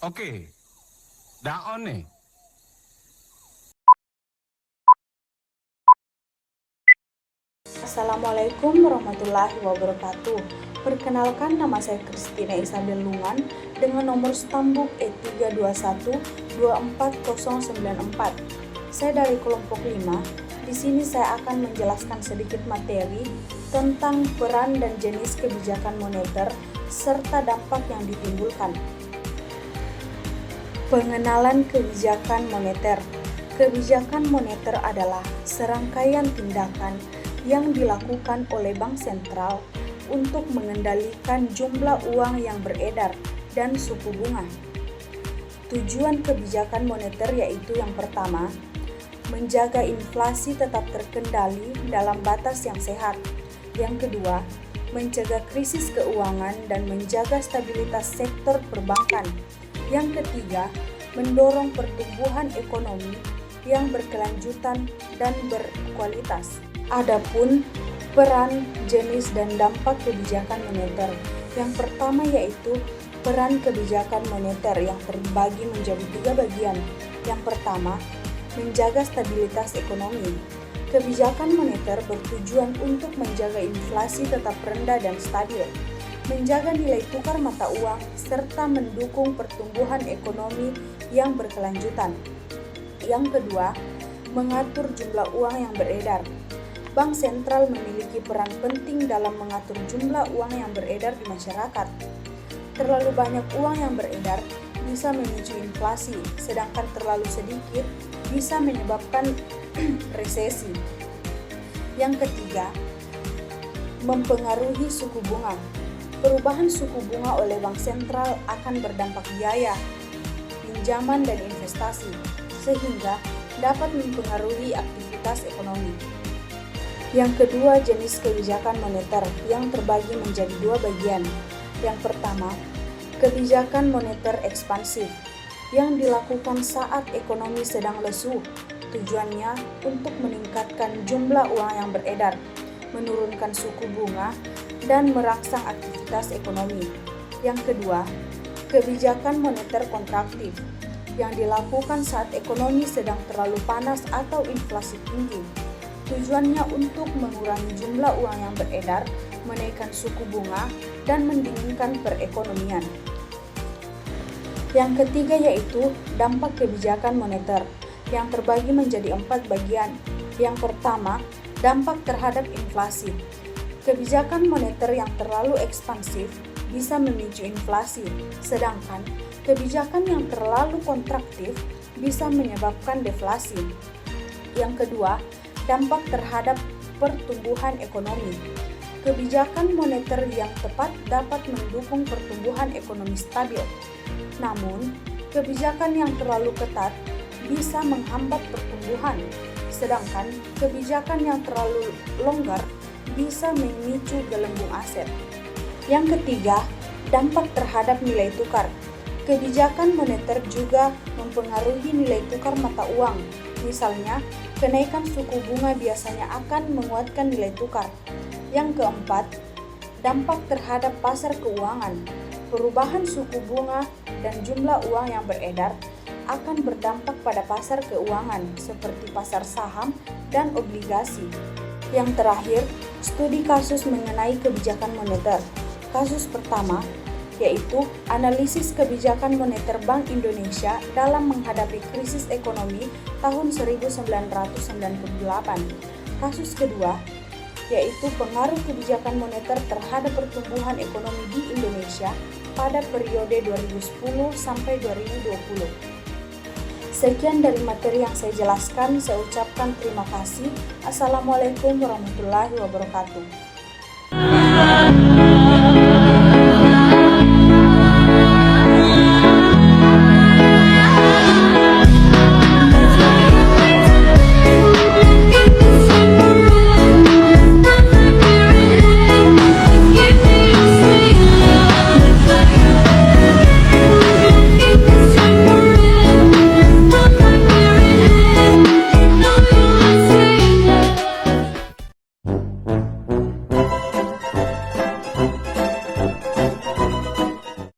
Oke, dah on nih. Assalamualaikum warahmatullahi wabarakatuh. Perkenalkan, nama saya Christina Isabel Lungan dengan nomor stambuk E321-24094. Saya dari kelompok 5. Di sini saya akan menjelaskan sedikit materi tentang peran dan jenis kebijakan moneter serta dampak yang ditimbulkan. Pengenalan kebijakan moneter. Kebijakan moneter adalah serangkaian tindakan yang dilakukan oleh bank sentral untuk mengendalikan jumlah uang yang beredar dan suku bunga. Tujuan kebijakan moneter yaitu yang pertama, menjaga inflasi tetap terkendali dalam batas yang sehat. Yang kedua, mencegah krisis keuangan dan menjaga stabilitas sektor perbankan. Yang ketiga, mendorong pertumbuhan ekonomi yang berkelanjutan dan berkualitas. Adapun peran, jenis, dan dampak kebijakan moneter. Yang pertama yaitu peran kebijakan moneter yang terbagi menjadi 3 bagian. Yang pertama, menjaga stabilitas ekonomi. Kebijakan moneter bertujuan untuk menjaga inflasi tetap rendah dan stabil, menjaga nilai tukar mata uang, serta mendukung pertumbuhan ekonomi yang berkelanjutan. Yang kedua, mengatur jumlah uang yang beredar. Bank sentral memiliki peran penting dalam mengatur jumlah uang yang beredar di masyarakat. Terlalu banyak uang yang beredar bisa memicu inflasi, sedangkan terlalu sedikit bisa menyebabkan resesi. Yang ketiga, mempengaruhi suku bunga. Perubahan suku bunga oleh bank sentral akan berdampak biaya, pinjaman, dan investasi, sehingga dapat mempengaruhi aktivitas ekonomi. Yang kedua, jenis kebijakan moneter yang terbagi menjadi 2 bagian. Yang pertama, kebijakan moneter ekspansif yang dilakukan saat ekonomi sedang lesu. Tujuannya untuk meningkatkan jumlah uang yang beredar, menurunkan suku bunga, dan merangsang aktivitas ekonomi. Yang kedua, kebijakan moneter kontraktif yang dilakukan saat ekonomi sedang terlalu panas atau inflasi tinggi. Tujuannya untuk mengurangi jumlah uang yang beredar, menaikkan suku bunga, dan mendinginkan perekonomian. Yang ketiga yaitu dampak kebijakan moneter yang terbagi menjadi 4 bagian. Yang pertama, dampak terhadap inflasi. Kebijakan moneter yang terlalu ekspansif bisa memicu inflasi, sedangkan kebijakan yang terlalu kontraktif bisa menyebabkan deflasi. Yang kedua, dampak terhadap pertumbuhan ekonomi. Kebijakan moneter yang tepat dapat mendukung pertumbuhan ekonomi stabil. Namun, kebijakan yang terlalu ketat bisa menghambat pertumbuhan, sedangkan kebijakan yang terlalu longgar bisa memicu gelembung aset. Yang ketiga, dampak terhadap nilai tukar. Kebijakan moneter juga mempengaruhi nilai tukar mata uang. Misalnya, kenaikan suku bunga biasanya akan menguatkan nilai tukar. Yang keempat, dampak terhadap pasar keuangan. Perubahan suku bunga dan jumlah uang yang beredar akan berdampak pada pasar keuangan seperti pasar saham dan obligasi. Yang terakhir, studi kasus mengenai kebijakan moneter. Kasus pertama yaitu analisis kebijakan moneter Bank Indonesia dalam menghadapi krisis ekonomi tahun 1998. Kasus kedua yaitu pengaruh kebijakan moneter terhadap pertumbuhan ekonomi di Indonesia pada periode 2010 sampai 2020. Sekian dari materi yang saya jelaskan, saya ucapkan terima kasih. Assalamualaikum warahmatullahi wabarakatuh.